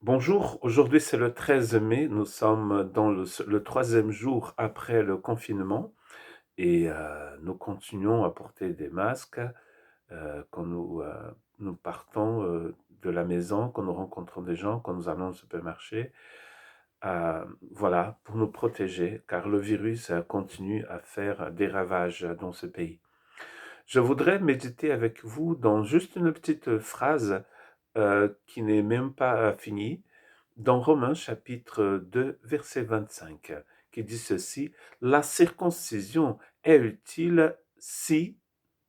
Bonjour, aujourd'hui c'est le 13 mai, nous sommes dans le troisième jour après le confinement et nous continuons à porter des masques quand nous partons de la maison, quand nous rencontrons des gens, quand nous allons au supermarché. Voilà, pour nous protéger, car le virus continue à faire des ravages dans ce pays. Je voudrais méditer avec vous dans juste une petite phrase qui n'est même pas finie, dans Romains chapitre 2, verset 25, qui dit ceci: La circoncision est utile si,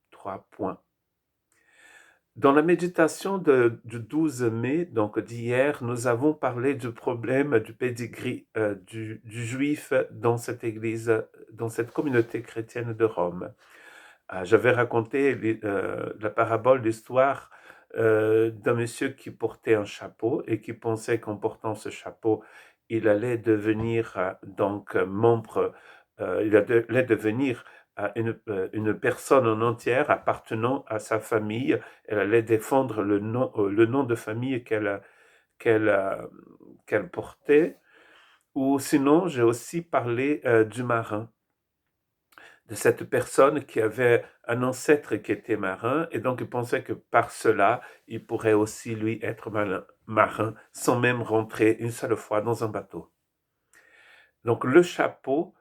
trois points. Dans la méditation du 12 mai, donc d'hier, nous avons parlé du problème du pédigree du juif dans cette église, dans cette communauté chrétienne de Rome. J'avais raconté la parabole, l'histoire d'un monsieur qui portait un chapeau et qui pensait qu'en portant ce chapeau, il allait devenir membre, allait devenir une personne en entière appartenant à sa famille. Elle allait défendre le nom de famille qu'elle, euh, qu'elle portait. Ou sinon, j'ai aussi parlé du marin, de cette personne qui avait un ancêtre qui était marin, et donc il pensait que par cela, il pourrait aussi lui être marin sans même rentrer une seule fois dans un bateau. Donc le chapeau,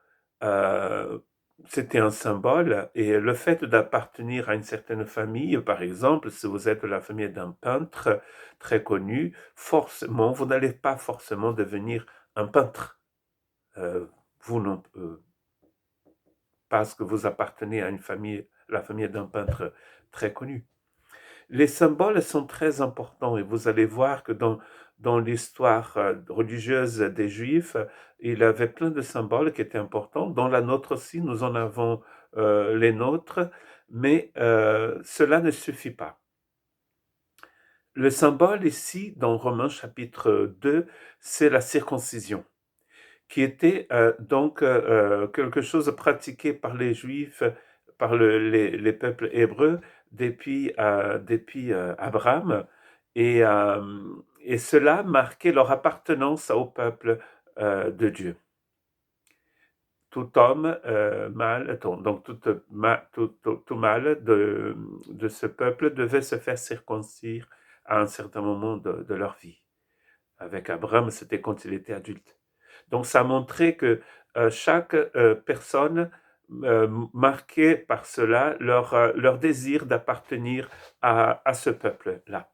euh, c'était un symbole, et le fait d'appartenir à une certaine famille, par exemple, si vous êtes de la famille d'un peintre très connu, forcément, vous n'allez pas forcément devenir un peintre. Euh, vous non, parce que vous appartenez à une famille, la famille d'un peintre très connu. Les symboles sont très importants et vous allez voir que dans l'histoire religieuse des Juifs, il avait plein de symboles qui étaient importants. Dans la nôtre aussi, nous en avons les nôtres, mais cela ne suffit pas. Le symbole ici, dans Romains chapitre 2, c'est la circoncision, qui était quelque chose pratiqué par les Juifs, par les peuples hébreux depuis Abraham, et, euh, et cela marquait leur appartenance au peuple de Dieu. Tout homme mâle, donc tout mâle de ce peuple devait se faire circoncire à un certain moment de leur vie. Avec Abraham, c'était quand il était adulte. Donc ça montrait que chaque personne marquait par cela leur désir d'appartenir à ce peuple-là.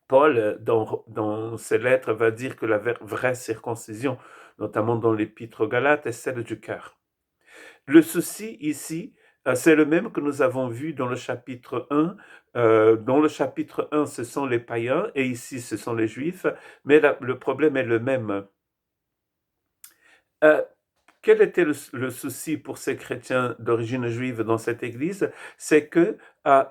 Paul, dans ses lettres, va dire que la vraie circoncision, notamment dans l'épître aux Galates, est celle du cœur. Le souci ici, c'est le même que nous avons vu dans le chapitre 1. Dans le chapitre 1, ce sont les païens, et ici, ce sont les juifs, mais le problème est le même. Euh, Quel était le souci pour ces chrétiens d'origine juive dans cette église? C'est que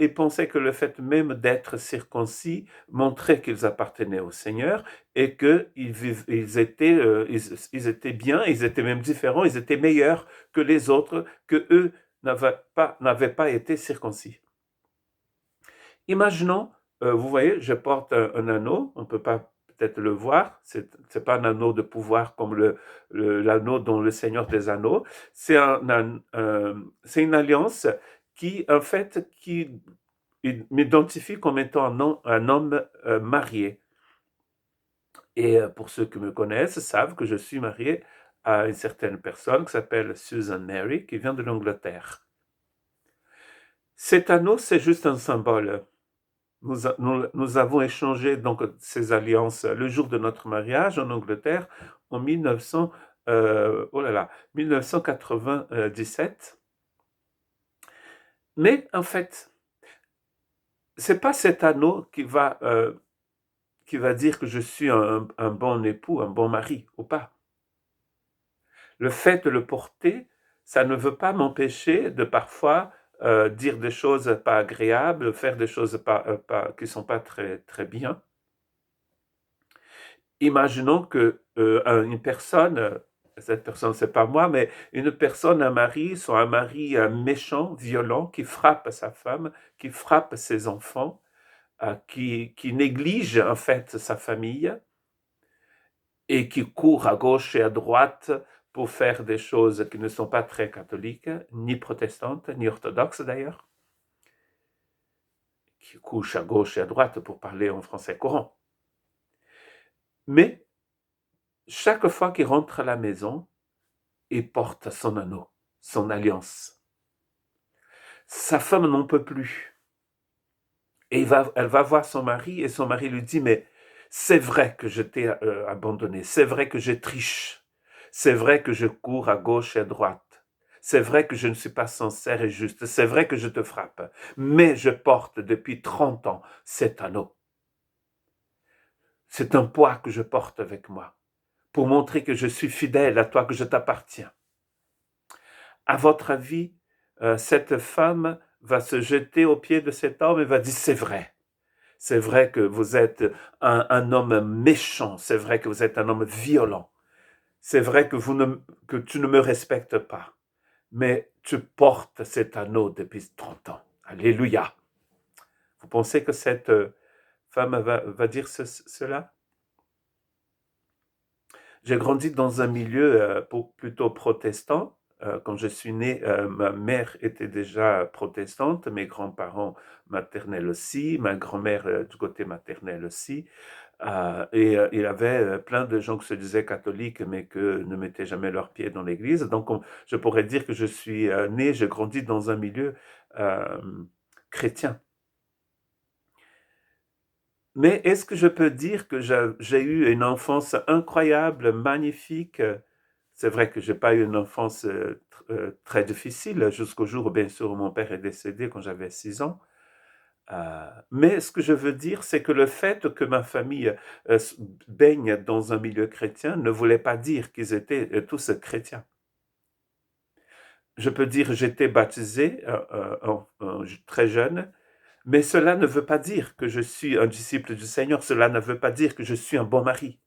ils pensaient que le fait même d'être circoncis montrait qu'ils appartenaient au Seigneur et ils étaient bien, ils étaient même différents, ils étaient meilleurs que les autres, que eux n'avaient pas été circoncis. Imaginons, vous voyez, je porte un anneau, on ne peut pas peut-être le voir, c'est pas un anneau de pouvoir comme l'anneau dans le Seigneur des Anneaux, c'est une alliance qui, en fait, qui m'identifie comme étant un homme marié. Et pour ceux qui me connaissent, savent que je suis marié à une certaine personne qui s'appelle Susan Mary, qui vient de l'Angleterre. Cet anneau, c'est juste un symbole. Nous avons échangé donc ces alliances le jour de notre mariage en Angleterre en 1997. Mais en fait, c'est pas cet anneau qui va dire que je suis un bon époux, un bon mari ou pas. Le fait de le porter, ça ne veut pas m'empêcher de parfois dire des choses pas agréables, faire des choses qui sont pas très, très bien. Imaginons que une personne, cette personne c'est pas moi, mais une personne, un mari, soit un mari méchant, violent, qui frappe sa femme, qui frappe ses enfants. qui néglige en fait sa famille et qui court à gauche et à droite pour faire des choses qui ne sont pas très catholiques, ni protestantes, ni orthodoxes d'ailleurs, qui couche à gauche et à droite pour parler en français courant. Mais chaque fois qu'il rentre à la maison, il porte son anneau, son alliance. Sa femme n'en peut plus. Et elle va voir son mari et son mari lui dit, mais c'est vrai que je t'ai abandonné, c'est vrai que je triche, c'est vrai que je cours à gauche et à droite, c'est vrai que je ne suis pas sincère et juste, c'est vrai que je te frappe, mais je porte depuis 30 ans cet anneau. C'est un poids que je porte avec moi pour montrer que je suis fidèle à toi, que je t'appartiens. À votre avis, cette femme va se jeter aux pieds de cet homme et va dire, c'est vrai que vous êtes un homme méchant, c'est vrai que vous êtes un homme violent, c'est vrai que tu ne me respectes pas, mais tu portes cet anneau depuis 30 ans. Alléluia. Vous pensez que cette femme va dire cela? J'ai grandi dans un milieu plutôt protestant. Quand je suis né, ma mère était déjà protestante, mes grands-parents maternels aussi, ma grand-mère du côté maternel aussi. Il y avait plein de gens qui se disaient catholiques, mais que ne mettaient jamais leurs pieds dans l'église. Donc, je pourrais dire que je suis né, j'ai grandi dans un milieu euh, chrétien. Mais est-ce que je peux dire que j'ai eu une enfance incroyable, magnifique? C'est vrai que j'ai pas eu une enfance très difficile jusqu'au jour où, bien sûr, mon père est décédé quand j'avais 6 ans. Mais ce que je veux dire, c'est que le fait que ma famille baigne dans un milieu chrétien ne voulait pas dire qu'ils étaient tous chrétiens. Je peux dire j'étais baptisé très jeune, mais cela ne veut pas dire que je suis un disciple du Seigneur, cela ne veut pas dire que je suis un bon mari.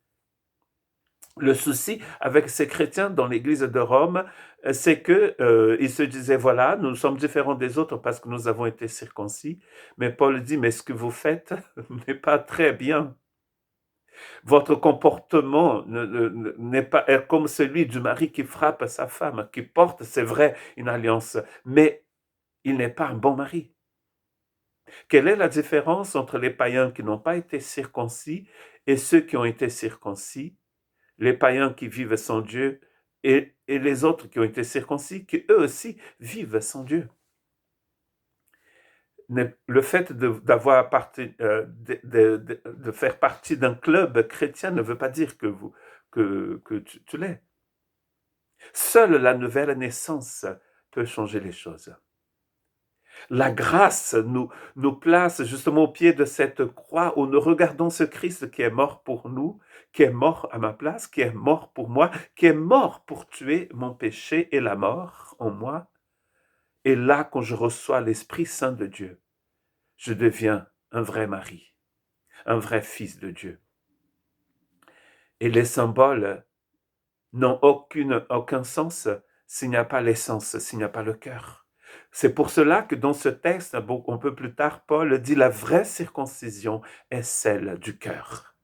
Le souci avec ces chrétiens dans l'église de Rome, c'est que ils se disaient, voilà, nous sommes différents des autres parce que nous avons été circoncis. Mais Paul dit, mais ce que vous faites n'est pas très bien. Votre comportement n'est pas comme celui du mari qui frappe sa femme, qui porte, c'est vrai, une alliance, mais il n'est pas un bon mari. Quelle est la différence entre les païens qui n'ont pas été circoncis et ceux qui ont été circoncis? Les païens qui vivent sans Dieu et les autres qui ont été circoncis, qui eux aussi vivent sans Dieu. Le fait d'avoir de faire partie d'un club chrétien ne veut pas dire que tu l'es. Seule la nouvelle naissance peut changer les choses. La grâce nous place justement au pied de cette croix où nous regardons ce Christ qui est mort pour nous, qui est mort à ma place, qui est mort pour moi, qui est mort pour tuer mon péché et la mort en moi. Et là, quand je reçois l'Esprit Saint de Dieu, je deviens un vrai mari, un vrai fils de Dieu. Et les symboles n'ont aucun sens s'il n'y a pas l'essence, s'il n'y a pas le cœur. C'est pour cela que dans ce texte, un peu plus tard, Paul dit la vraie circoncision est celle du cœur.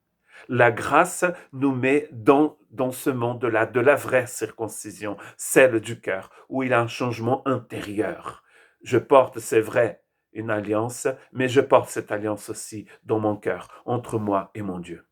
La grâce nous met dans ce monde-là de la vraie circoncision, celle du cœur, où il y a un changement intérieur. Je porte, c'est vrai, une alliance, mais je porte cette alliance aussi dans mon cœur, entre moi et mon Dieu.